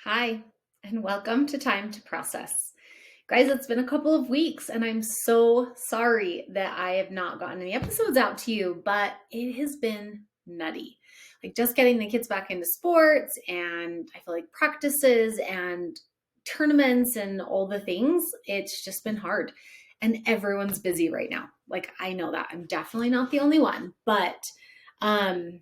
Hi, and welcome to Time to Process. Guys, it's been a couple of weeks, and I'm so sorry that I have not gotten any episodes out to you, but it has been nutty. Like just getting the kids back into sports, and I feel like practices and tournaments and all the things, it's just been hard. And everyone's busy right now. Like, I know that. I'm definitely not the only one, but um,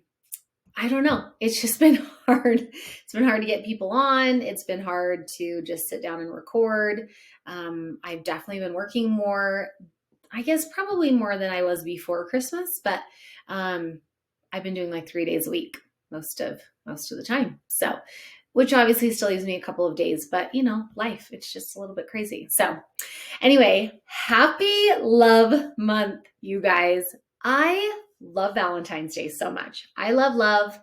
I don't know. It's just been hard. It's been hard to get people on. It's been hard to just sit down and record. I've definitely been working more, I guess probably more than I was before Christmas, but um, I've been doing like 3 days a week most of the time. So, which obviously still leaves me a couple of days, but life, it's just a little bit crazy. So, anyway, happy love month, you guys. I love Valentine's Day so much. I love love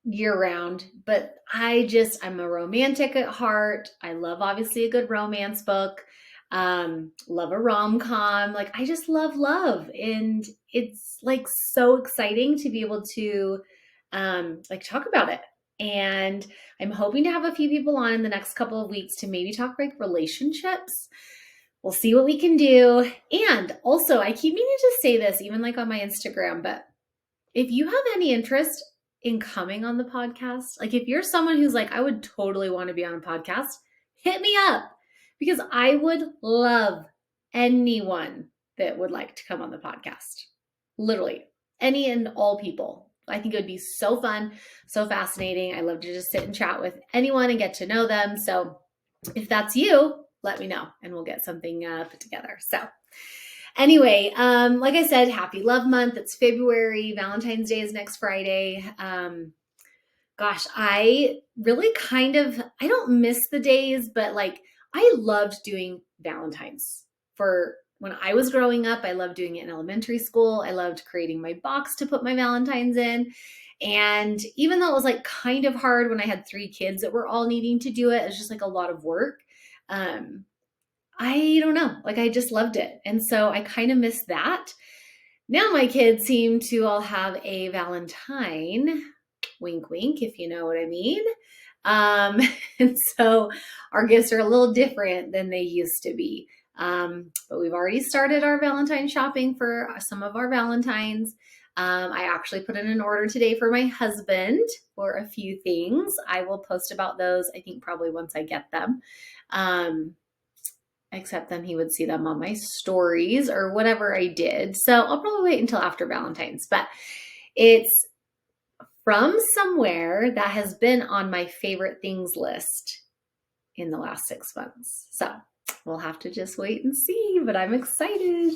year round, but I'm a romantic at heart. I love obviously a good romance book. Love a rom-com. Like I just love love. And it's like so exciting to be able to like talk about it. And I'm hoping to have a few people on in the next couple of weeks to maybe talk like relationships. We'll see what we can do. And also, I keep meaning to say this, even like on my Instagram, but if you have any interest in coming on the podcast, like if you're someone who's like, I would totally want to be on a podcast, hit me up because I would love anyone that would like to come on the podcast. Literally, any and all people. I think it would be so fun, so fascinating. I love to just sit and chat with anyone and get to know them. So if that's you, let me know and we'll get something put together. So anyway, like I said, happy love month. It's February. Valentine's Day is next Friday. Gosh, I really I don't miss the days, but like I loved doing Valentine's for when I was growing up. I loved doing it in elementary school. I loved creating my box to put my Valentines in. And even though it was like kind of hard when I had 3 kids that were all needing to do it, it was just like a lot of work. Um, I don't know. Like I just loved it. And so I kind of miss that. Now my kids seem to all have a Valentine, wink, wink, if you know what I mean. Um, and so our gifts are a little different than they used to be. But we've already started our Valentine shopping for some of our Valentines. I actually put in an order today for my husband for a few things. I will post about those, I think, probably once I get them. Except then he would see them on my stories or whatever I did. So I'll probably wait until after Valentine's, but it's from somewhere that has been on my favorite things list in the last 6 months. So we'll have to just wait and see, but I'm excited.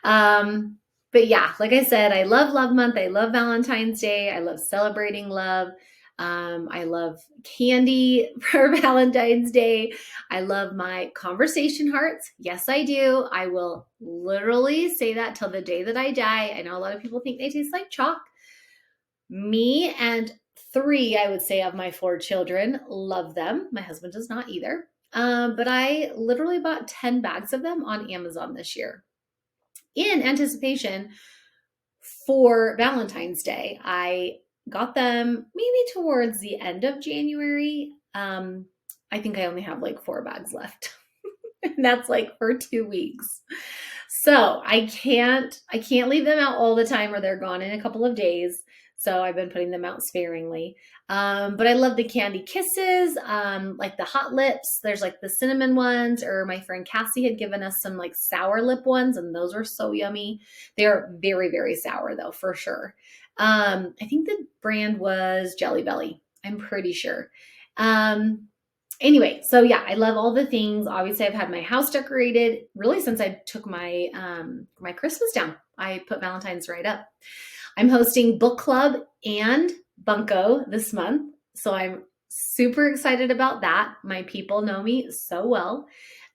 But yeah, like I said, I love Love Month. I love Valentine's Day. I love celebrating love. I love candy for Valentine's Day. I love my conversation hearts. Yes, I do. I will literally say that till the day that I die. I know a lot of people think they taste like chalk. Me and 3, I would say, of my 4 children love them. My husband does not either. But I literally bought 10 bags of them on Amazon this year in anticipation for Valentine's Day. I got them maybe towards the end of January. I think I only have like 4 bags left. And that's like for 2 weeks. So I can't leave them out all the time or they're gone in a couple of days. So I've been putting them out sparingly. But I love the candy kisses, like the hot lips. There's like the cinnamon ones, or my friend Cassie had given us some like sour lip ones, and those are so yummy. They're very, very sour though, for sure. I think the brand was Jelly Belly. I'm pretty sure. Anyway, so yeah, I love all the things. Obviously, I've had my house decorated really since I took my my Christmas down. I put Valentine's right up. I'm hosting book club and bunko this month, so I'm super excited about that. My people know me so well.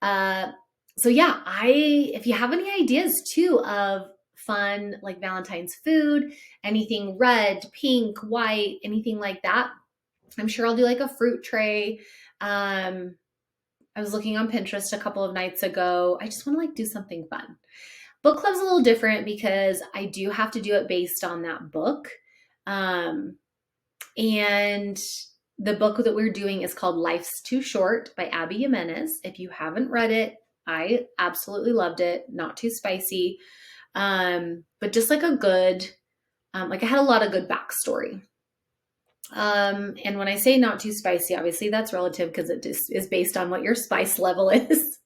So yeah, if you have any ideas too of fun like Valentine's food, anything red, pink, white, anything like that, I'm sure I'll do like a fruit tray. I was looking on Pinterest a couple of nights ago. I just want to like do something fun. Book club's a little different because I do have to do it based on that book. And The book that we're doing is called Life's Too Short by Abby Jimenez. If you haven't read it, I absolutely loved it. Not too spicy, but just like a good, like I had a lot of good backstory. And when I say not too spicy, obviously that's relative because it just is based on what your spice level is.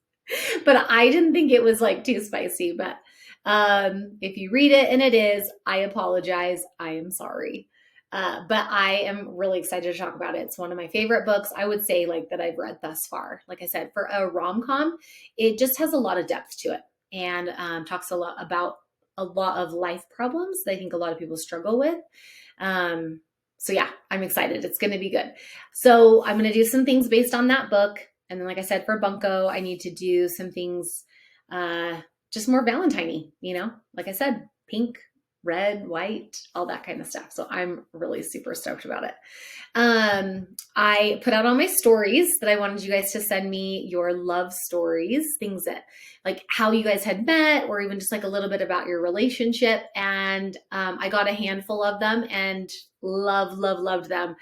But I didn't think it was like too spicy. But if you read it and it is, I apologize. I am sorry. But I am really excited to talk about it. It's one of my favorite books, I would say, like that I've read thus far. Like I said, for a rom-com, it just has a lot of depth to it and talks a lot about a lot of life problems that I think a lot of people struggle with. So yeah, I'm excited. It's going to be good. So I'm going to do some things based on that book. And then, like I said, for Bunko, I need to do some things just more Valentine-y, like I said, pink, red, white, all that kind of stuff. So I'm really super stoked about it. I put out on my stories that I wanted you guys to send me your love stories, things that like how you guys had met, or even just like a little bit about your relationship. And I got a handful of them and loved them.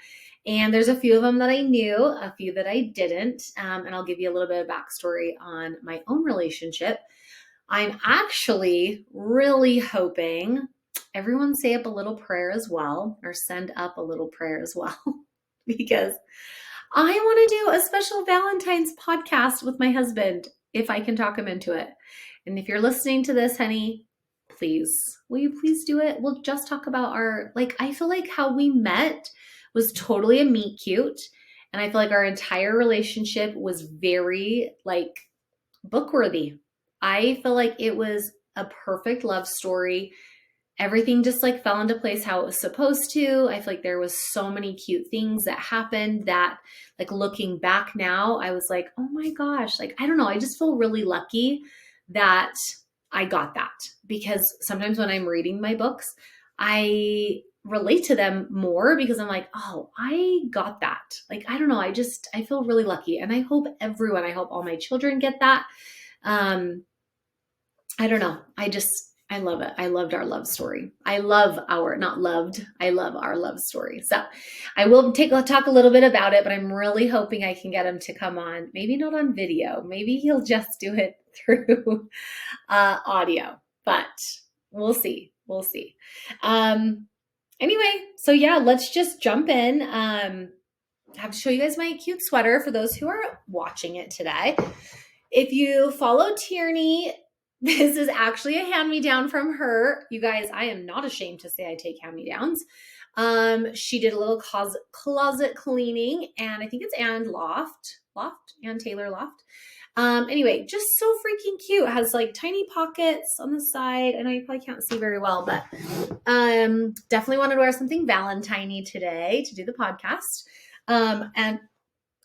And there's a few of them that I knew, a few that I didn't. And I'll give you a little bit of backstory on my own relationship. I'm actually really hoping everyone say up a little prayer as well, or send up a little prayer as well, because I want to do a special Valentine's podcast with my husband if I can talk him into it. And if you're listening to this, honey, please, will you please do it? We'll just talk about I feel like how we met was totally a meet cute. And I feel like our entire relationship was very book worthy. I feel like it was a perfect love story. Everything just fell into place how it was supposed to. I feel like there was so many cute things that happened that looking back now, I was like, oh my gosh, I don't know. I just feel really lucky that I got that, because sometimes when I'm reading my books, I relate to them more because I'm like, oh, I got that. I don't know. I feel really lucky. And I hope all my children get that. I don't know. I love it. I loved our love story. I love our love story. So I will talk a little bit about it, but I'm really hoping I can get him to come on, maybe not on video. Maybe he'll just do it through audio, but we'll see. We'll see. Anyway, so yeah, let's just jump in. I have to show you guys my cute sweater for those who are watching it today. If you follow Tierney, this is actually a hand-me-down from her. You guys, I am not ashamed to say I take hand-me-downs. She did a little closet cleaning, and I think it's Ann Taylor Loft. Anyway, just so freaking cute. It has tiny pockets on the side. I know you probably can't see very well, but definitely wanted to wear something Valentine-y today to do the podcast. And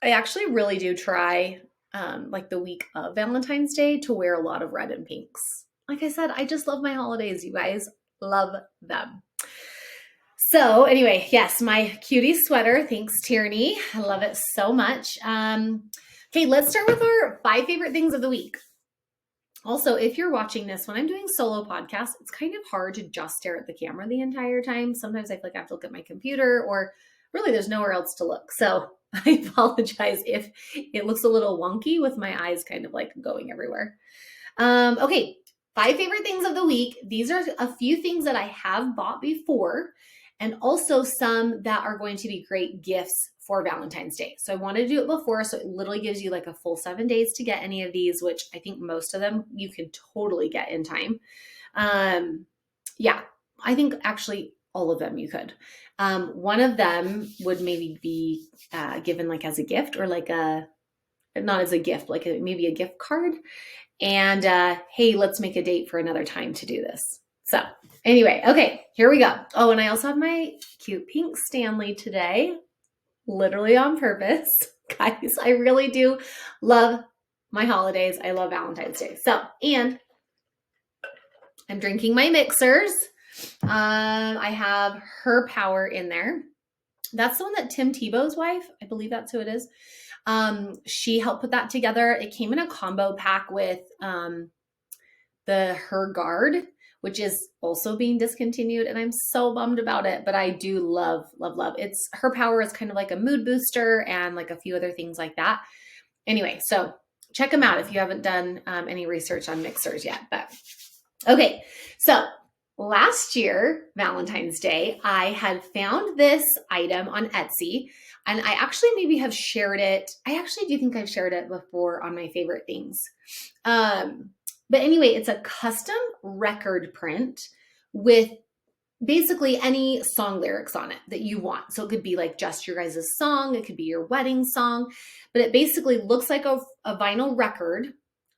I actually really do try the week of Valentine's Day to wear a lot of red and pinks. Like I said, I just love my holidays, you guys. Love them. So anyway, yes, my cutie sweater. Thanks, Tierney. I love it so much. Okay, let's start with our 5 favorite things of the week. Also, if you're watching this, when I'm doing solo podcasts, it's kind of hard to just stare at the camera the entire time. Sometimes I feel like I have to look at my computer, or really there's nowhere else to look. So I apologize if it looks a little wonky with my eyes kind of going everywhere. Okay, 5 favorite things of the week. These are a few things that I have bought before, and also some that are going to be great gifts for Valentine's Day. So I wanted to do it before, so it literally gives you a full 7 days to get any of these, which I think most of them you can totally get in time. Yeah, I think actually all of them you could. One of them would maybe be given as a gift, or not as a gift, maybe a gift card. And hey, let's make a date for another time to do this. So anyway, okay, here we go. Oh, and I also have my cute pink Stanley today, literally on purpose. Guys, I really do love my holidays. I love Valentine's Day. So, and I'm drinking my mixers. I have Her Power in there. That's the one that Tim Tebow's wife, I believe that's who it is. She helped put that together. It came in a combo pack with the Her Guard, which is also being discontinued. And I'm so bummed about it, but I do love, love, love. It's her power is kind of like a mood booster and like a few other things like that. Anyway, so check them out if you haven't done any research on mixers yet. But okay, so last year, Valentine's Day, I had found this item on Etsy, and I actually maybe have shared it. I actually do think I've shared it before on my favorite things. But anyway, it's a custom record print with basically any song lyrics on it that you want. So it could be like just your guys' song, it could be your wedding song, but it basically looks like a vinyl record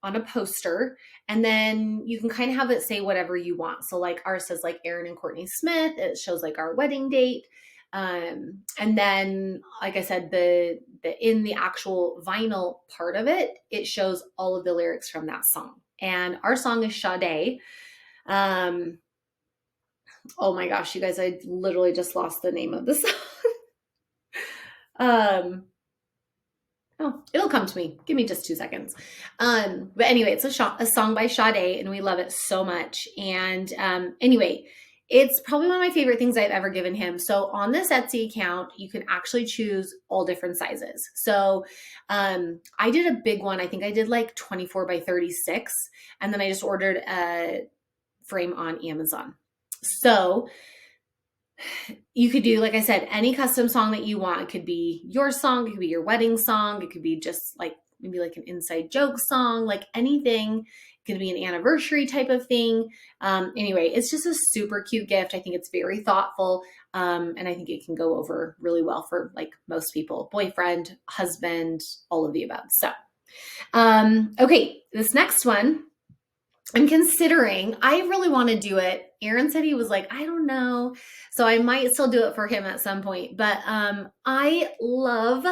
on a poster. And then you can kind of have it say whatever you want. So like ours says like Aaron and Courtney Smith, it shows like our wedding date. And then, like I said, the in the actual vinyl part of it, it shows all of the lyrics from that song. And our song is Sade. Oh my gosh, you guys, I literally just lost the name of the song. Oh, it'll come to me. Give me just 2 seconds. But anyway, it's a song by Sade, and we love it so much. And anyway, it's probably one of my favorite things I've ever given him. So on this Etsy account, you can actually choose all different sizes. So I did a big one. I think I did like 24 by 36. And then I just ordered a frame on Amazon. So you could do, like I said, any custom song that you want. It could be your song, it could be your wedding song, it could be just like maybe like an inside joke song, like anything. It could be an anniversary type of thing. Anyway, it's just a super cute gift. I think it's very thoughtful. And I think it can go over really well for like most people, boyfriend, husband, all of the above. So, okay, this next one, I'm considering, I really want to do it. Aaron said he was like, I don't know. So I might still do it for him at some point. But I love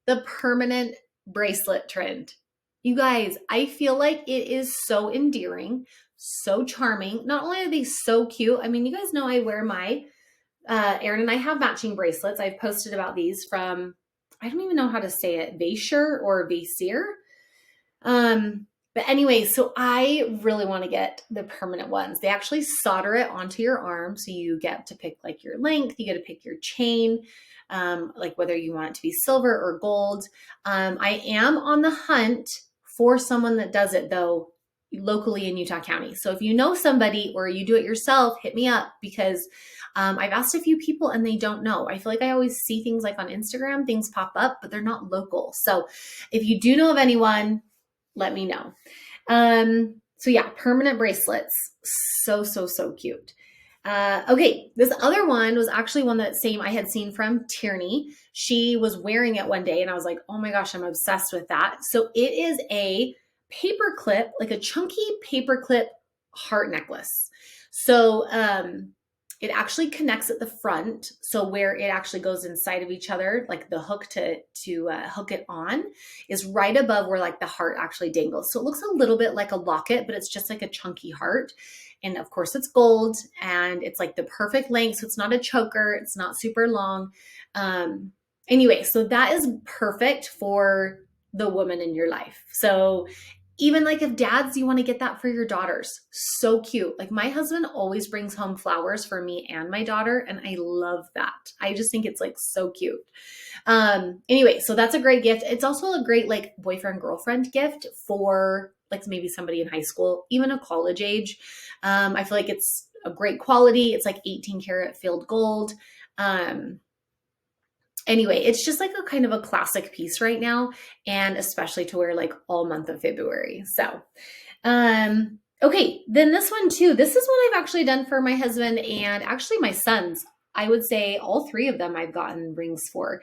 the permanent bracelet trend. You guys, I feel like it is so endearing, so charming. Not only are they so cute, I mean, you guys know I wear my, Aaron and I have matching bracelets. I've posted about these from, I don't even know how to say it, Vasher or Vasir. But anyway, so I really want to get the permanent ones. They actually solder it onto your arm. So you get to pick like your length, you get to pick your chain, like whether you want it to be silver or gold. I am on the hunt for someone that does it though, locally in Utah County. So if you know somebody or you do it yourself, hit me up because I've asked a few people and they don't know. I feel like I always see things like on Instagram, things pop up, but they're not local. So if you do know of anyone, let me know. So yeah, permanent bracelets. So, so, so cute. Okay, this other one was actually one that I had seen from Tierney. She was wearing it one day and I was like, oh my gosh, I'm obsessed with that. So it is a paper clip, like a chunky paper clip heart necklace. So, it actually connects at the front. So where it actually goes inside of each other, like the hook to hook it on is right above where like the heart actually dangles. So it looks a little bit like a locket, but it's just like a chunky heart. And of course it's gold and it's like the perfect length. So it's not a choker. It's not super long. Anyway, so that is perfect for the woman in your life. So even like if dads, you want to get that for your daughters. So cute. Like my husband always brings home flowers for me and my daughter. And I love that. I just think it's like so cute. Anyway, so that's a great gift. It's also a great like boyfriend, girlfriend gift for like maybe somebody in high school, even a college age. I feel like it's a great quality. It's like 18 karat filled gold. Anyway, it's just like a kind of a classic piece right now, and especially to wear like all month of February. So, okay, then this one too. This is one I've actually done for my husband and actually my sons. I would say all three of them I've gotten rings for.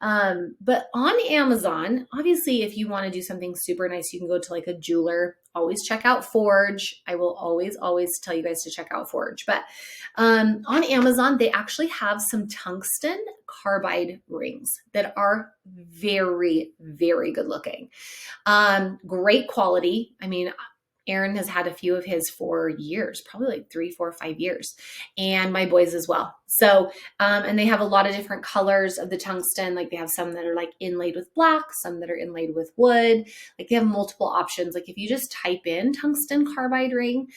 But on Amazon, obviously, if you want to do something super nice, you can go to like a jeweler. Always check out Forge. I will always, always tell you guys to check out Forge. But on Amazon, they actually have some tungsten carbide rings that are very, very good looking. Great quality. I mean, Aaron has had a few of his for years, probably like 3, 4, 5 years, and my boys as well. So, and they have a lot of different colors of the tungsten. Like they have some that are like inlaid with black, some that are inlaid with wood. Like they have multiple options. Like if you just type in tungsten carbide ring,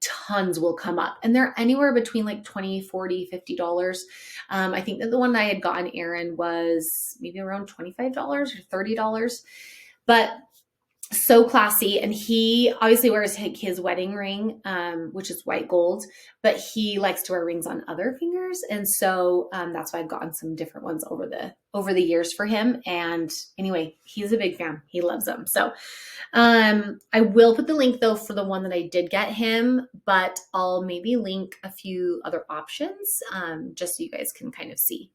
tons will come up, and they're anywhere between like 20, 40, $50. I think that the one that I had gotten Aaron was maybe around $25 or $30, but so classy. And he obviously wears his wedding ring, which is white gold, but he likes to wear rings on other fingers. And so that's why I've gotten some different ones over the years for him. And anyway, he's a big fan. He loves them. So I will put the link though for the one that I did get him, but I'll maybe link a few other options just so you guys can kind of see.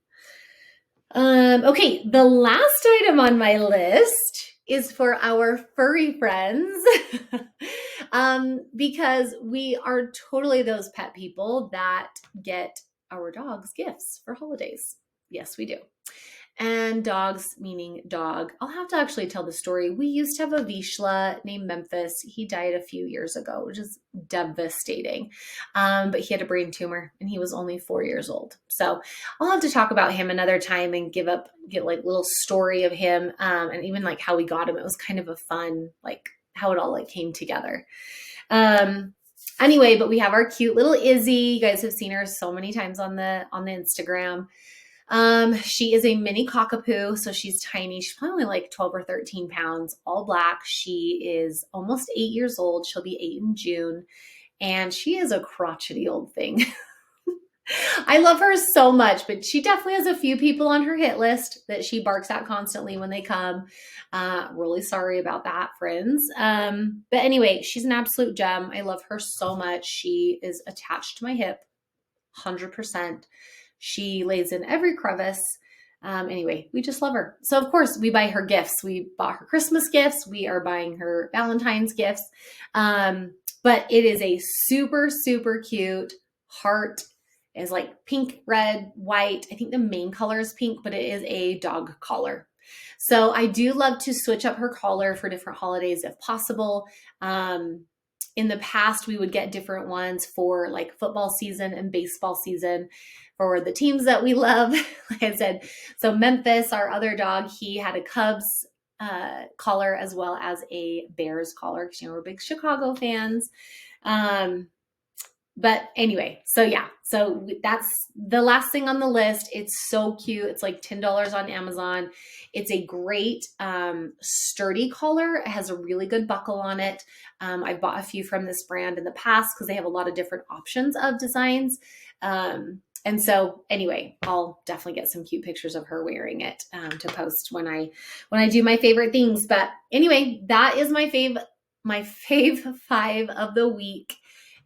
Okay, the last item on my list is for our furry friends because we are totally those pet people that get our dogs gifts for holidays. Yes, we do. And dogs, meaning dog. I'll have to actually tell the story. We used to have a Vizsla named Memphis. He died a few years ago, which is devastating. But he had a brain tumor and he was only 4 years old. So I'll have to talk about him another time and get like little story of him and even like how we got him. It was kind of a fun, like how it all like came together. Anyway, but we have our cute little Izzy. You guys have seen her so many times on the Instagram. She is a mini cockapoo, so she's tiny. She's probably like 12 or 13 pounds, all black. She is almost 8 years old. She'll be 8 in June, and she is a crotchety old thing. I love her so much, but she definitely has a few people on her hit list that she barks at constantly when they come. Really sorry about that, friends. But anyway, she's an absolute gem. I love her so much. She is attached to my hip, 100%. She lays in every crevice. Anyway, we just love her. So of course we buy her gifts. We bought her Christmas gifts. We are buying her Valentine's gifts. But it is a super, super cute heart. It is like pink, red, white. I think the main color is pink, but it is a dog collar. So I do love to switch up her collar for different holidays if possible. In the past, we would get different ones for like football season and baseball season for the teams that we love. Like I said, so Memphis, our other dog, he had a Cubs collar as well as a Bears collar because, we're big Chicago fans. But anyway, so yeah, so that's the last thing on the list. It's so cute. It's like $10 on Amazon. It's a great sturdy collar. It has a really good buckle on it. I've bought a few from this brand in the past because they have a lot of different options of designs. And so anyway, I'll definitely get some cute pictures of her wearing it to post when I do my favorite things. But anyway, that is my fave 5 of the week.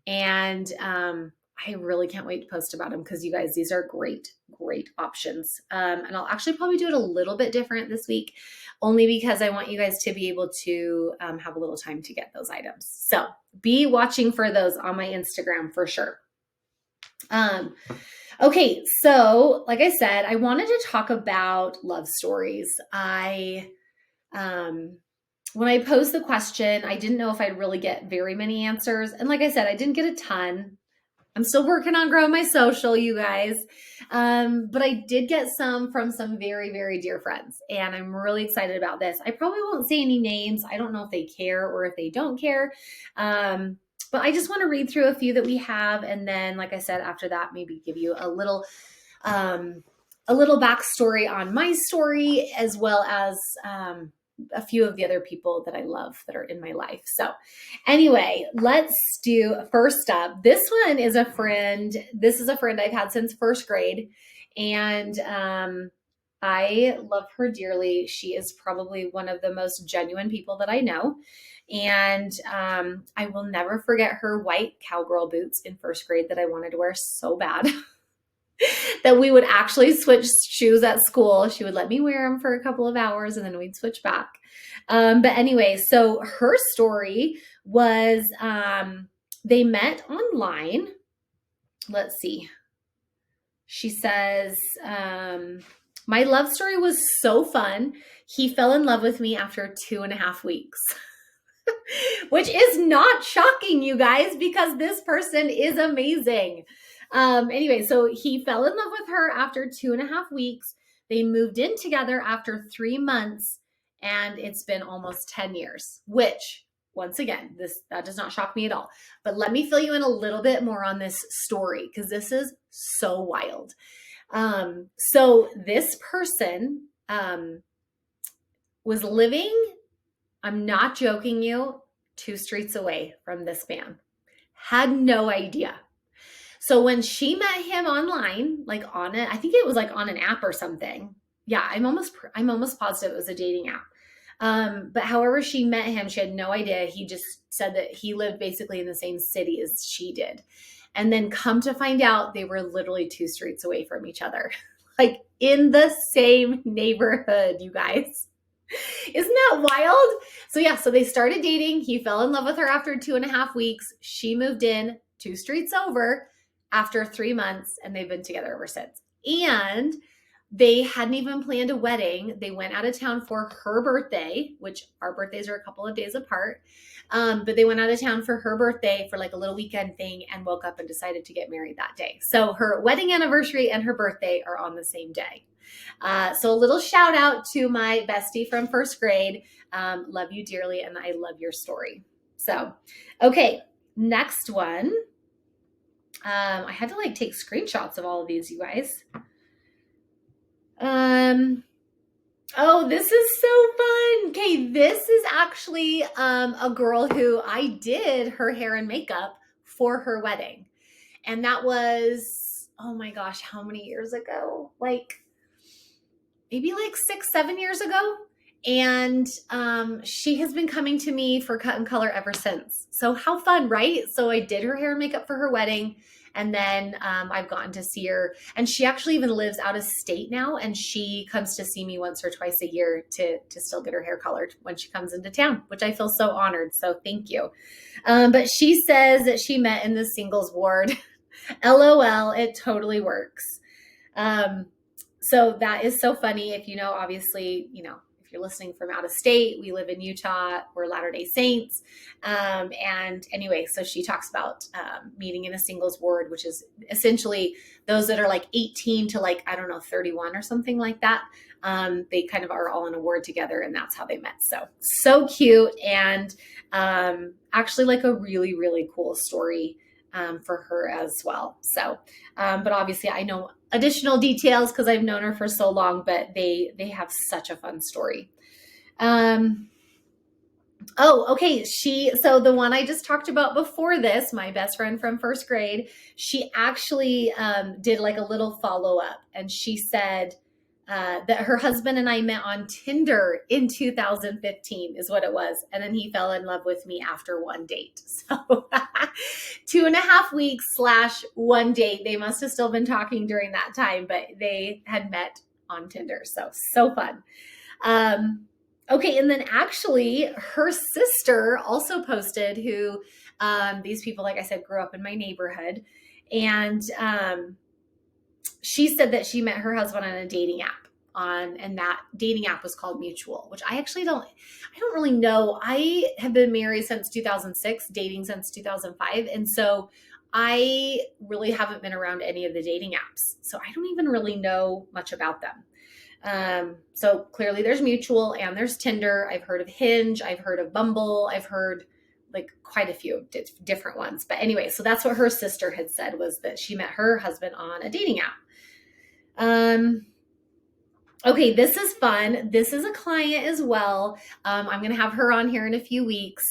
And I really can't wait to post about them because you guys, these are great, great options. And I'll actually probably do it a little bit different this week, only because I want you guys to be able to have a little time to get those items. So be watching for those on my Instagram for sure. Okay, so like I said, I wanted to talk about love stories. When I posed the question, I didn't know if I'd really get very many answers. And like I said, I didn't get a ton. I'm still working on growing my social, you guys. But I did get some from some very, very dear friends. And I'm really excited about this. I probably won't say any names. I don't know if they care or if they don't care. But I just want to read through a few that we have. And then, like I said, after that, maybe give you a little backstory on my story, as well as a few of the other people that I love that are in my life. So anyway, let's do first up. This one is a friend. This is a friend I've had since first grade. And I love her dearly. She is probably one of the most genuine people that I know. And I will never forget her white cowgirl boots in first grade that I wanted to wear so bad. That we would actually switch shoes at school. She would let me wear them for a couple of hours and then we'd switch back. But anyway, so her story was they met online. Let's see. She says, my love story was so fun. He fell in love with me after 2.5 weeks. Which is not shocking, you guys, because this person is amazing. Anyway, so he fell in love with her after 2.5 weeks. They moved in together after 3 months, and it's been almost 10 years, which once again, that does not shock me at all. But let me fill you in a little bit more on this story because this is so wild. So this person was living, I'm not joking you, 2 streets away from this man. Had no idea. So when she met him online, like on it, I think it was like on an app or something. Yeah, I'm almost positive it was a dating app. But however she met him, she had no idea. He just said that he lived basically in the same city as she did. And then come to find out they were literally 2 streets away from each other, like in the same neighborhood, you guys. Isn't that wild? So yeah, so they started dating. He fell in love with her after 2.5 weeks. She moved in 2 streets over after 3 months, and they've been together ever since. And they hadn't even planned a wedding. They went out of town for her birthday, which our birthdays are a couple of days apart. But they went out of town for her birthday for like a little weekend thing and woke up and decided to get married that day. So her wedding anniversary and her birthday are on the same day. So a little shout out to my bestie from first grade. Love you dearly, and I love your story. So, okay, next one. I had to like take screenshots of all of these, you guys. Oh, this is so fun. Okay, this is actually a girl who I did her hair and makeup for her wedding. And that was, oh my gosh, how many years ago? Like maybe like 6-7 years ago. And she has been coming to me for cut and color ever since. So how fun, right? So I did her hair and makeup for her wedding. And then I've gotten to see her. And she actually even lives out of state now. And she comes to see me once or twice a year to still get her hair colored when she comes into town, which I feel so honored. So thank you. But she says that she met in the singles ward. LOL, it totally works. So that is so funny. If you know, obviously, if you're listening from out of state, we live in Utah, we're Latter-day Saints. And anyway, so she talks about meeting in a singles ward, which is essentially those that are like 18 to like, I don't know, 31 or something like that. They kind of are all in a ward together, and that's how they met. So cute. And actually like a really, really cool story for her as well. So, but obviously I know additional details because I've known her for so long, but they have such a fun story. Oh, okay. So the one I just talked about before this, my best friend from first grade, she actually did like a little follow-up, and she said that her husband and I met on Tinder in 2015 is what it was. And then he fell in love with me after one date. So 2.5 weeks / one date. They must have still been talking during that time, but they had met on Tinder. So fun. Okay. And then actually her sister also posted who, these people, like I said, grew up in my neighborhood. And, she said that she met her husband on a dating app and that dating app was called Mutual, which I don't really know. I have been married since 2006, dating since 2005. And so I really haven't been around any of the dating apps. So I don't even really know much about them. So clearly there's Mutual and there's Tinder. I've heard of Hinge. I've heard of Bumble. I've heard like quite a few different ones. But anyway, so that's what her sister had said, was that she met her husband on a dating app. Okay, this is fun. This is a client as well. I'm going to have her on here in a few weeks.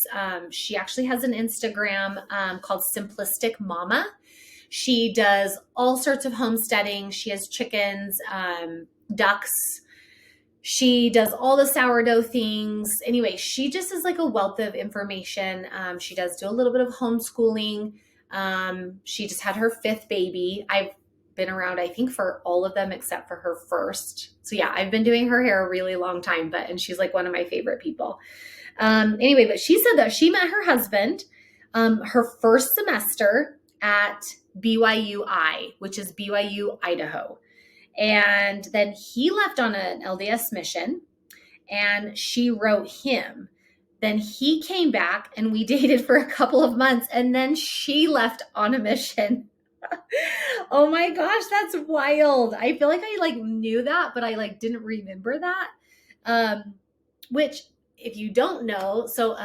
She actually has an Instagram called Simplistic Mama. She does all sorts of homesteading. She has chickens, ducks. She does all the sourdough things. Anyway, she just is like a wealth of information. She does do a little bit of homeschooling. She just had her 5th baby. I've been around, I think, for all of them except for her first. So yeah, I've been doing her hair a really long time, and she's like one of my favorite people. Anyway, but she said that she met her husband her first semester at BYU-I, which is BYU, Idaho. And then he left on an LDS mission and she wrote him. Then he came back and we dated for a couple of months, and then she left on a mission. Oh my gosh, that's wild. I feel like I like knew that, but I like didn't remember that. Which if you don't know, so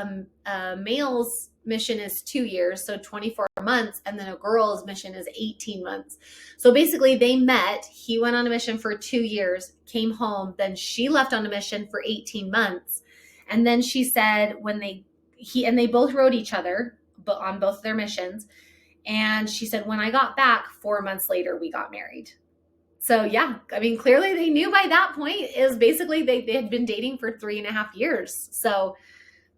a male's mission is 2 years, so 24 months, and then a girl's mission is 18 months. So basically, they met. He went on a mission for 2 years, came home, then she left on a mission for 18 months. And then she said they both wrote each other but on both their missions. And she said, when I got back 4 months later, we got married. So yeah, I mean, clearly they knew by that point is basically they had been dating for 3.5 years. So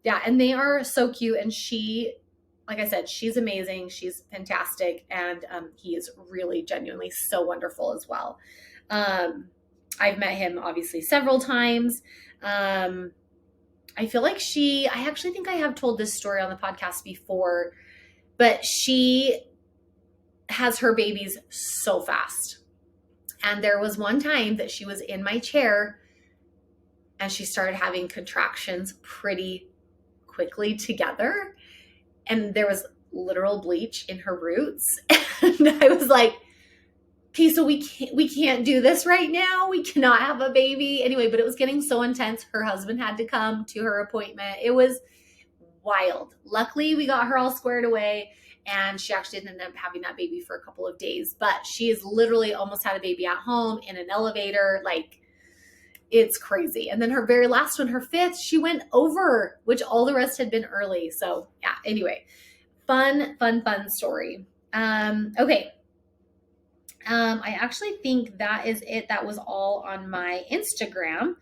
yeah, and they are so cute. And she, like I said, she's amazing. She's fantastic. And he is really genuinely so wonderful as well. I've met him obviously several times. I feel like I actually think I have told this story on the podcast before, but she has her babies so fast. And there was one time that she was in my chair and she started having contractions pretty quickly together. And there was literal bleach in her roots. And I was like, okay, so we can't do this right now. We cannot have a baby. Anyway, but it was getting so intense. Her husband had to come to her appointment. It was wild. Luckily, we got her all squared away. And she actually didn't end up having that baby for a couple of days. But she has literally almost had a baby at home in an elevator. Like, it's crazy. And then her very last one, her fifth, she went over, which all the rest had been early. So yeah, anyway, fun story. Okay. I actually think that is it. That was all on my Instagram.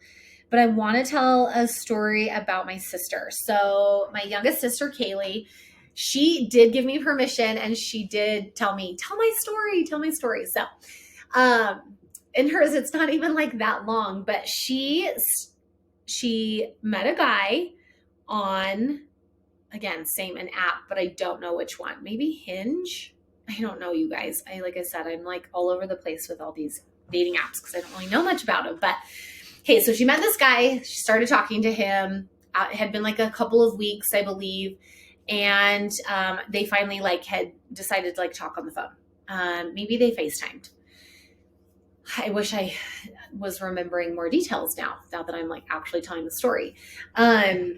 But I want to tell a story about my sister. So my youngest sister, Kaylee, she did give me permission and she did tell my story. So, in hers, it's not even like that long, but she met a guy on, again, same an app, but I don't know which one, maybe Hinge. I don't know, you guys. Like I said, I'm like all over the place with all these dating apps because I don't really know much about them, but okay. So she met this guy, she started talking to him. It had been like a couple of weeks, I believe. And they finally had decided to talk on the phone. Maybe they FaceTimed. I wish I was remembering more details now that I'm actually telling the story. But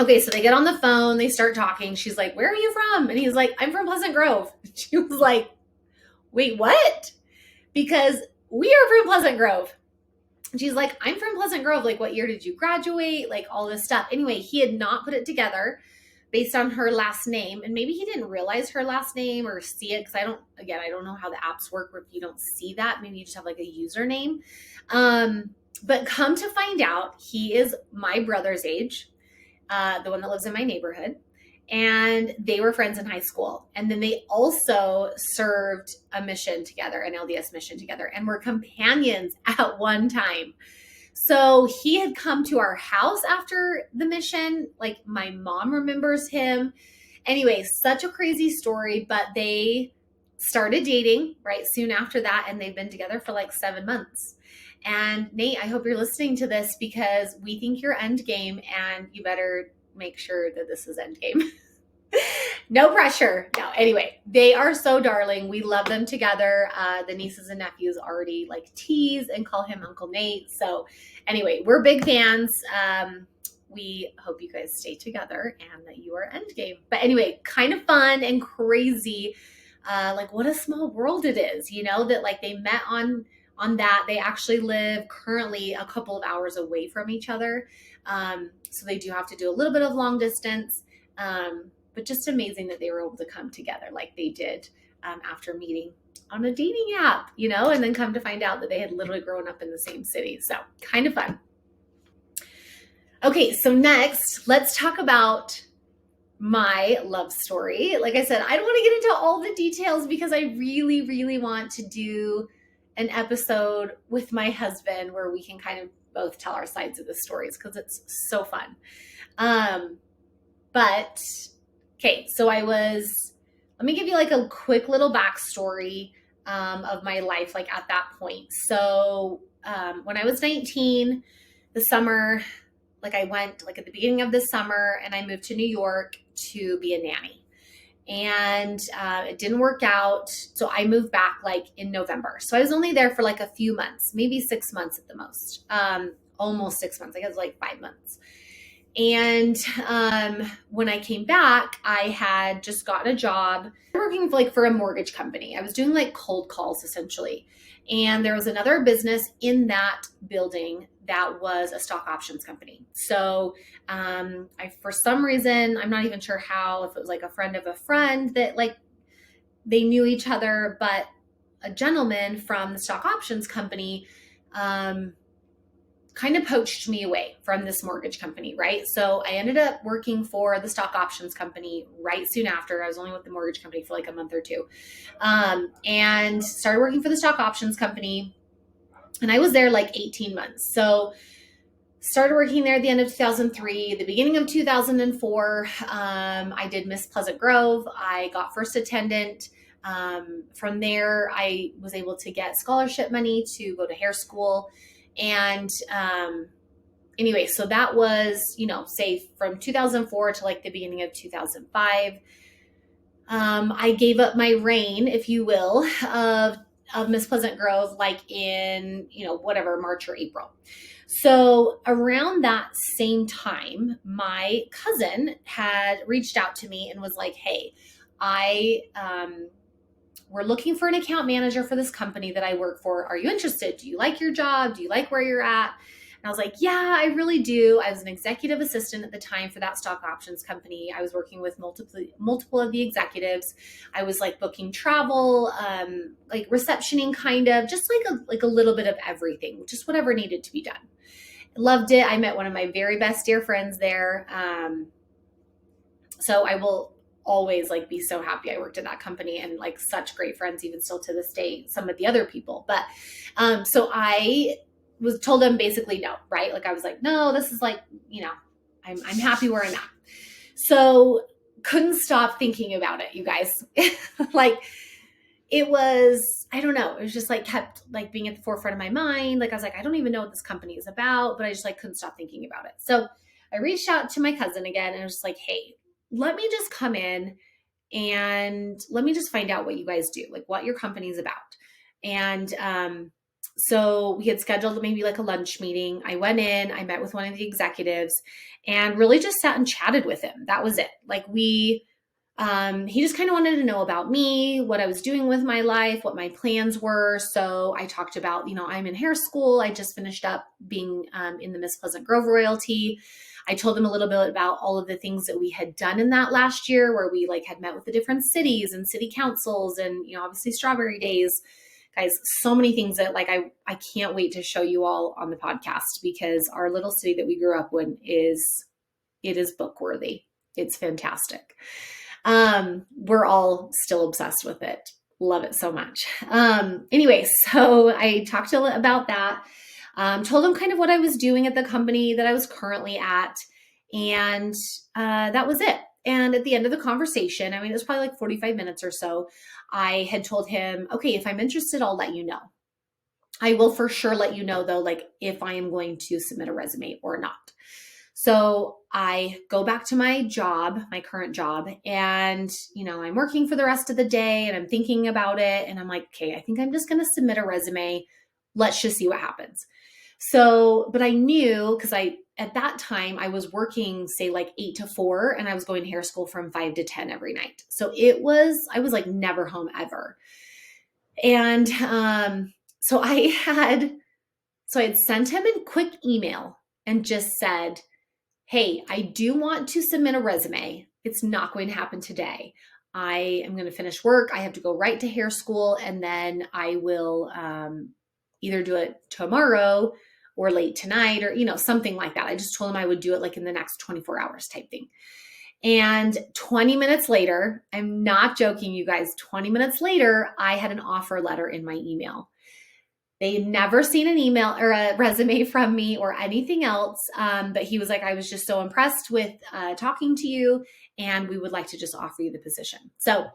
okay, so they get on the phone, they start talking. She's like, where are you from? And he's like, I'm from Pleasant Grove. She was like, wait, what? Because we are from Pleasant Grove. She's like, I'm from Pleasant Grove. What year did you graduate? All this stuff. Anyway, he had not put it together based on her last name. And maybe he didn't realize her last name or see it. Cause I don't know how the apps work where if you don't see that, maybe you just have a username. But come to find out, he is my brother's age, the one that lives in my neighborhood. And they were friends in high school. And then they also served a mission together, an LDS mission together, and were companions at one time. So he had come to our house after the mission. My mom remembers him. Anyway, such a crazy story, but they started dating right soon after that. And they've been together for 7 months. And Nate, I hope you're listening to this because we think you're endgame and you better make sure that this is endgame. No pressure. No, anyway, they are so darling. We love them together. The nieces and nephews already tease and call him Uncle Nate. So anyway, we're big fans. We hope you guys stay together and that you are endgame. But anyway, kind of fun and crazy. What a small world it is, that they met on that. They actually live currently a couple of hours away from each other. So they do have to do a little bit of long distance, but just amazing that they were able to come together like they did after meeting on a dating app, and then come to find out that they had literally grown up in the same city. So kind of fun. Okay, so next, let's talk about my love story. Like I said, I don't want to get into all the details because I really, really want to do an episode with my husband where we can kind of both tell our sides of the stories because it's so fun. But okay, so let me give you a quick little backstory of my life at that point. So when I was 19, the summer, I went at the beginning of the summer and I moved to New York to be a nanny. and it didn't work out. So I moved back like in November. So I was only there for like a few months, maybe 6 months at the most. Almost 6 months. I guess like 5 months. And when I came back, I had just gotten a job working for, like, for a mortgage company. I was doing like cold calls essentially. And there was another business in that building that was a stock options company. So for some reason, I'm not even sure how, if it was like a friend of a friend that like they knew each other, but a gentleman from the stock options company kind of poached me away from this mortgage company, right? So I ended up working for the stock options company right soon after. I was only with the mortgage company for like a month or two, and started working for the stock options company. And I was there like 18 months. So started working there at the end of 2003, the beginning of 2004. I did Miss Pleasant Grove. I got first attendant. From there, I was able to get scholarship money to go to hair school. And anyway, so that was, say from 2004 to like the beginning of 2005. I gave up my reign, if you will, of Miss Pleasant Grove, like in, whatever, March or April. So around that same time, my cousin had reached out to me and was like, hey, we're looking for an account manager for this company that I work for. Are you interested? Do you like your job? Do you like where you're at? And I was like, yeah, I really do. I was an executive assistant at the time for that stock options company. I was working with multiple of the executives. I was like booking travel, like receptioning, kind of just like a little bit of everything, just whatever needed to be done. Loved it. I met one of my very best dear friends there. So I will always like be so happy I worked at that company, and like such great friends even still to this day, some of the other people. But so I was told them basically no, right? Like I was like, no, this is like, I'm happy where I'm at. So couldn't stop thinking about it, you guys. Like it was, I don't know, it was just like kept like being at the forefront of my mind. Like I was like, I don't even know what this company is about, but I just like couldn't stop thinking about it. So I reached out to my cousin again and I was just like, hey, let me just come in and let me just find out what you guys do, like what your company's about. And so we had scheduled maybe like a lunch meeting. I went in, I met with one of the executives and really just sat and chatted with him. That was it. Like he just kind of wanted to know about me, what I was doing with my life, what my plans were. So I talked about, I'm in hair school. I just finished up being in the Miss Pleasant Grove royalty. I told him a little bit about all of the things that we had done in that last year, where we like had met with the different cities and city councils and, obviously strawberry days. Guys, so many things that like I can't wait to show you all on the podcast, because our little city that we grew up in is book worthy. It's fantastic. We're all still obsessed with it. Love it so much. Anyway, so I talked about that. Told him kind of what I was doing at the company that I was currently at. And that was it. And at the end of the conversation, I mean, it was probably like 45 minutes or so, I had told him, okay, if I'm interested, I'll let you know. I will for sure let you know though, like if I am going to submit a resume or not. So I go back to my job, my current job, and, I'm working for the rest of the day and I'm thinking about it. And I'm like, okay, I think I'm just going to submit a resume. Let's just see what happens. So, but I knew, because at that time I was working, say like 8 to 4, and I was going to hair school from 5 to 10 every night. So I was like never home ever. And so I had sent him a quick email and just said, hey, I do want to submit a resume. It's not going to happen today. I am going to finish work. I have to go right to hair school, and then I will either do it tomorrow or late tonight, or, something like that. I just told him I would do it like in the next 24 hours type thing. And 20 minutes later, I'm not joking, you guys, 20 minutes later, I had an offer letter in my email. They had never seen an email or a resume from me or anything else. But he was like, I was just so impressed with talking to you, and we would like to just offer you the position. So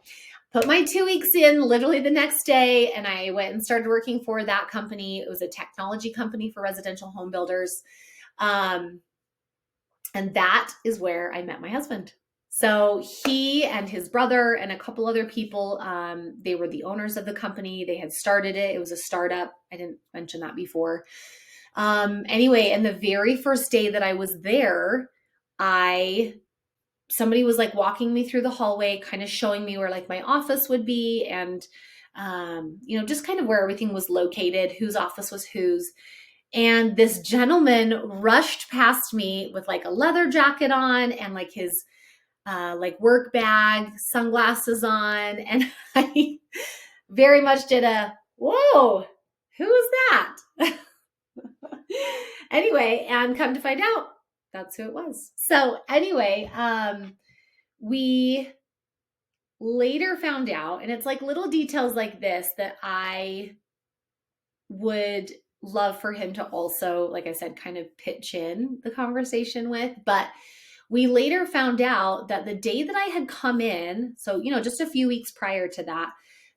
put my 2 weeks in literally the next day, and I went and started working for that company. It was a technology company for residential home builders. And that is where I met my husband. So he and his brother and a couple other people, they were the owners of the company. They had started it. It was a startup. I didn't mention that before. Anyway, and the very first day that I was there, I somebody was like walking me through the hallway, kind of showing me where like my office would be, and just kind of where everything was located, whose office was whose. And this gentleman rushed past me with like a leather jacket on and like his like work bag, sunglasses on, and I very much did a whoa, who is that? Anyway, and come to find out, that's who it was. So anyway, we later found out, and it's like little details like this that I would love for him to also, like I said, kind of pitch in the conversation with. But we later found out that the day that I had come in, so, just a few weeks prior to that,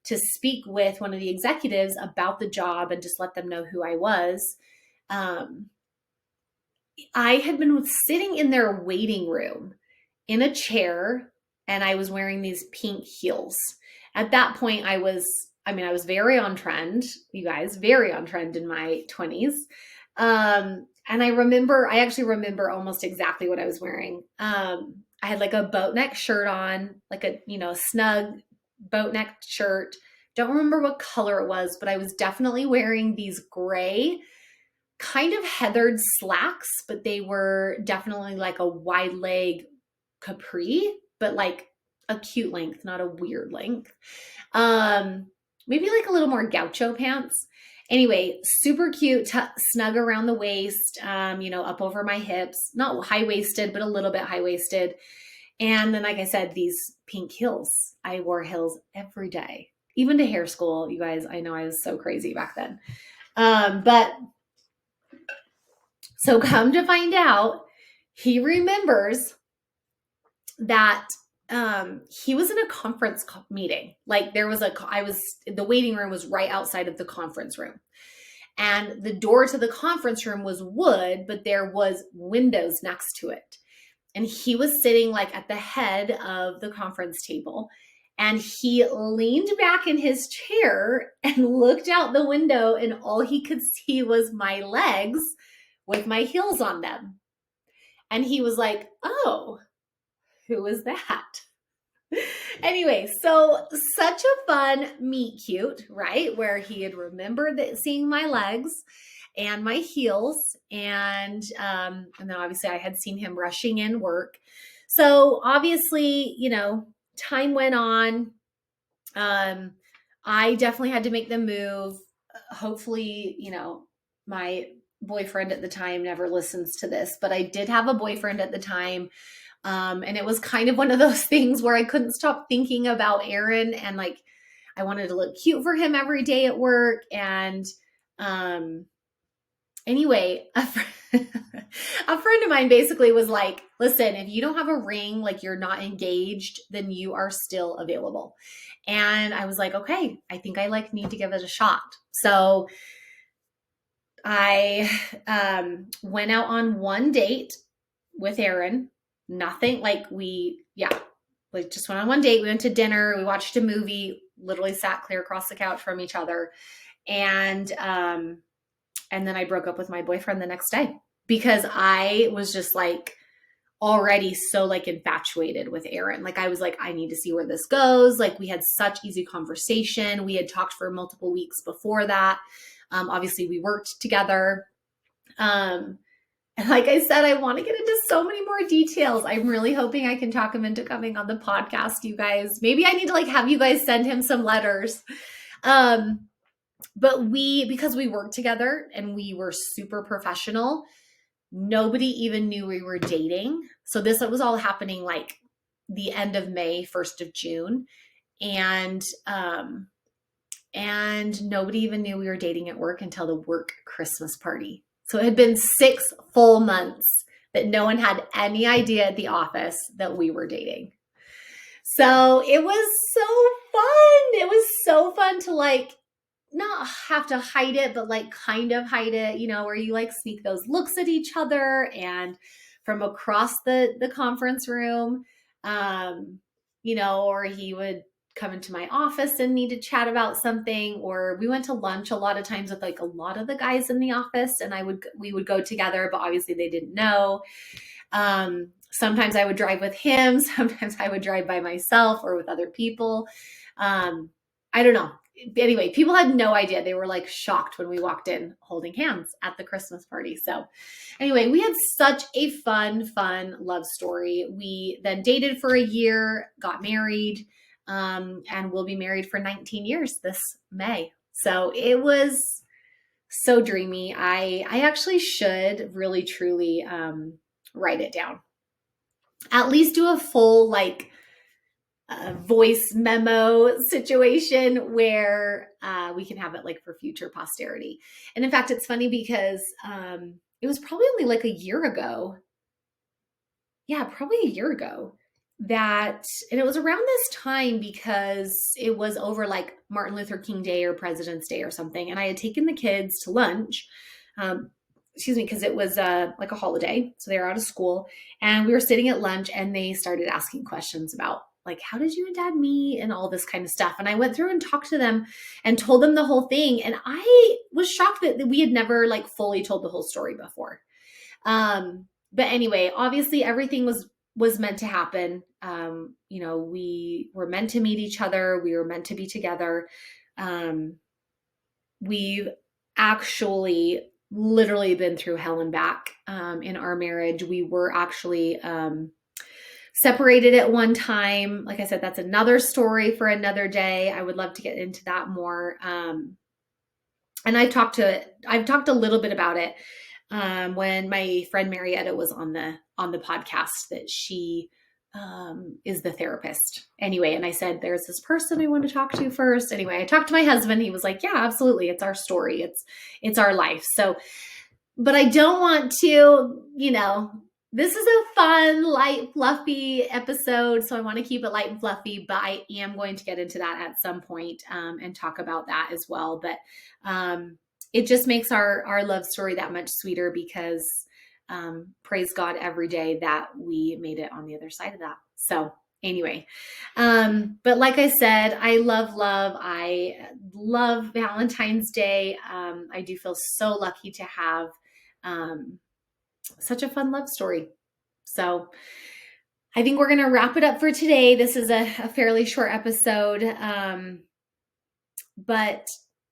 to speak with one of the executives about the job and just let them know who I was, I had been sitting in their waiting room in a chair, and I was wearing these pink heels. At that point, I was very on trend, you guys, very on trend in my 20s. And I actually remember almost exactly what I was wearing. I had like a boat neck shirt on, like a, snug boat neck shirt. Don't remember what color it was, but I was definitely wearing these gray, kind of heathered slacks, but they were definitely like a wide leg capri, but like a cute length, not a weird length. Maybe like a little more gaucho pants. Anyway, super cute, snug around the waist, up over my hips, not high waisted, but a little bit high waisted. And then, like I said, these pink heels. I wore heels every day, even to hair school. You guys, I know I was so crazy back then. But so come to find out, he remembers that he was in a conference meeting. Like the waiting room was right outside of the conference room. And the door to the conference room was wood, but there was windows next to it. And he was sitting like at the head of the conference table. And he leaned back in his chair and looked out the window, and all he could see was my legs with my heels on them. And he was like, oh, who is that? Anyway, so such a fun meet cute, right? Where he had remembered seeing my legs and my heels. And then obviously I had seen him rushing in work. So obviously, time went on. I definitely had to make the move. Hopefully, my boyfriend at the time never listens to this, but I did have a boyfriend at the time. And it was kind of one of those things where I couldn't stop thinking about Aaron, and like, I wanted to look cute for him every day at work. And, anyway, a friend of mine basically was like, listen, if you don't have a ring, like you're not engaged, then you are still available. And I was like, okay, I think I like need to give it a shot. So I went out on one date with Aaron. Nothing like we just went on one date. We went to dinner. We watched a movie, literally sat clear across the couch from each other. And then I broke up with my boyfriend the next day because I was just like already so like infatuated with Aaron. Like I was like, I need to see where this goes. Like we had such easy conversation. We had talked for multiple weeks before that. Obviously we worked together. And like I said, I want to get into so many more details. I'm really hoping I can talk him into coming on the podcast, you guys. Maybe I need to like have you guys send him some letters. But because we worked together and we were super professional, nobody even knew we were dating. So this was all happening like the end of May, 1st of June. And nobody even knew we were dating at work until the work Christmas party. So it had been 6 full months that no one had any idea at the office that we were dating. So it was so fun. It was so fun to like not have to hide it, but like kind of hide it, where you like sneak those looks at each other and from across the conference room. or he would come into my office and need to chat about something, or we went to lunch a lot of times with like a lot of the guys in the office, and we would go together, but obviously they didn't know. Sometimes I would drive with him. Sometimes I would drive by myself or with other people. I don't know. Anyway, people had no idea. They were like shocked when we walked in holding hands at the Christmas party. So anyway, we had such a fun love story. We then dated for a year, got married, and we'll be married for 19 years this May. So it was so dreamy. I actually should really truly write it down. At least do a full like voice memo situation where we can have it like for future posterity. And in fact, it's funny because it was probably only like a year ago. Yeah, probably a year ago and it was around this time because it was over like Martin Luther King Day or President's Day or something. And I had taken the kids to lunch. Because it was like a holiday. So they were out of school and we were sitting at lunch and they started asking questions about like, how did you and dad meet and all this kind of stuff. And I went through and talked to them and told them the whole thing. And I was shocked that we had never like fully told the whole story before. But anyway, obviously everything was meant to happen. We were meant to meet each other. We were meant to be together. We've actually literally been through hell and back in our marriage. We were actually separated at one time. Like I said, that's another story for another day. I would love to get into that more. And I've talked a little bit about it when my friend Marietta was on the podcast, that she is the therapist. Anyway, and I said, there's this person I want to talk to first. Anyway, I talked to my husband. He was like, yeah, absolutely. It's our story. It's our life. So, but I don't want to, this is a fun, light, fluffy episode. So I want to keep it light and fluffy, but I am going to get into that at some point and talk about that as well. But it just makes our love story that much sweeter because praise God every day that we made it on the other side of that. So anyway, but like I said, I love love. I love Valentine's Day. I do feel so lucky to have such a fun love story. So I think we're going to wrap it up for today. This is a fairly short episode. But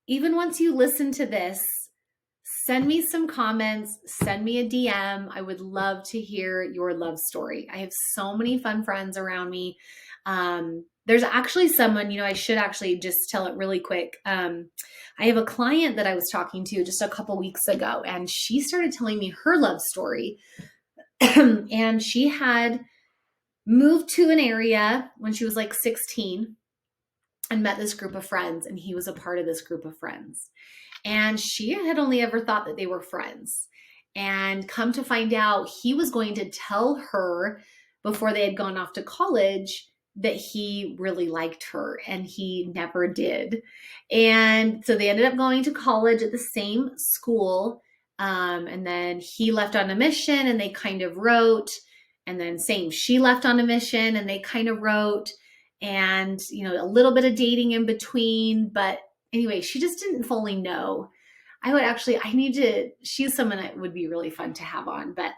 even once you listen to this, send me some comments, send me a DM. I would love to hear your love story. I have so many fun friends around me. There's actually someone, I should actually just tell it really quick. I have a client that I was talking to just a couple weeks ago, and she started telling me her love story. And she had moved to an area when she was like 16 and met this group of friends, and he was a part of this group of friends. And she had only ever thought that they were friends. And come to find out, he was going to tell her before they had gone off to college that he really liked her, and he never did. And so they ended up going to college at the same school. And then he left on a mission and they kind of wrote. And then same, she left on a mission and they kind of wrote. And, a little bit of dating in between. But anyway, she just didn't fully know. She's someone that would be really fun to have on. But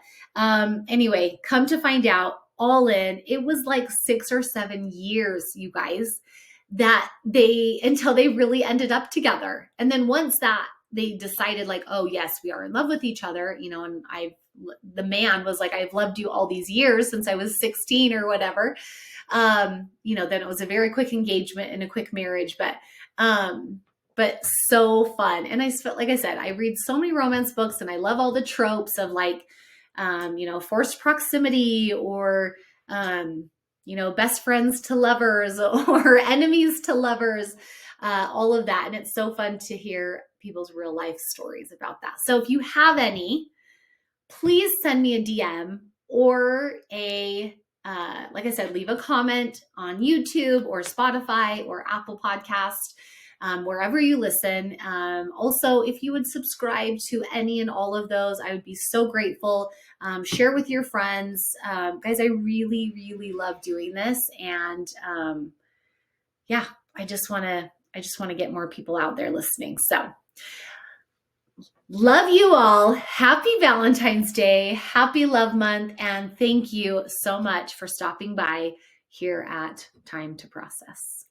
anyway, come to find out, all in, it was like 6 or 7 years, you guys, until they really ended up together. And then once that they decided like, oh yes, we are in love with each other, and the man was like, I've loved you all these years since I was 16 or whatever. Then it was a very quick engagement and a quick marriage, but so fun. And I felt, like I said, I read so many romance books and I love all the tropes of like, forced proximity or, best friends to lovers or enemies to lovers, all of that. And it's so fun to hear people's real life stories about that. So if you have any, please send me a DM or like I said, leave a comment on YouTube or Spotify or Apple Podcast. wherever you listen. Also, if you would subscribe to any and all of those, I would be so grateful. Share with your friends. Guys, I really, really love doing this. And yeah, I just want to get more people out there listening. So love you all. Happy Valentine's Day. Happy Love Month. And thank you so much for stopping by here at Time to Process.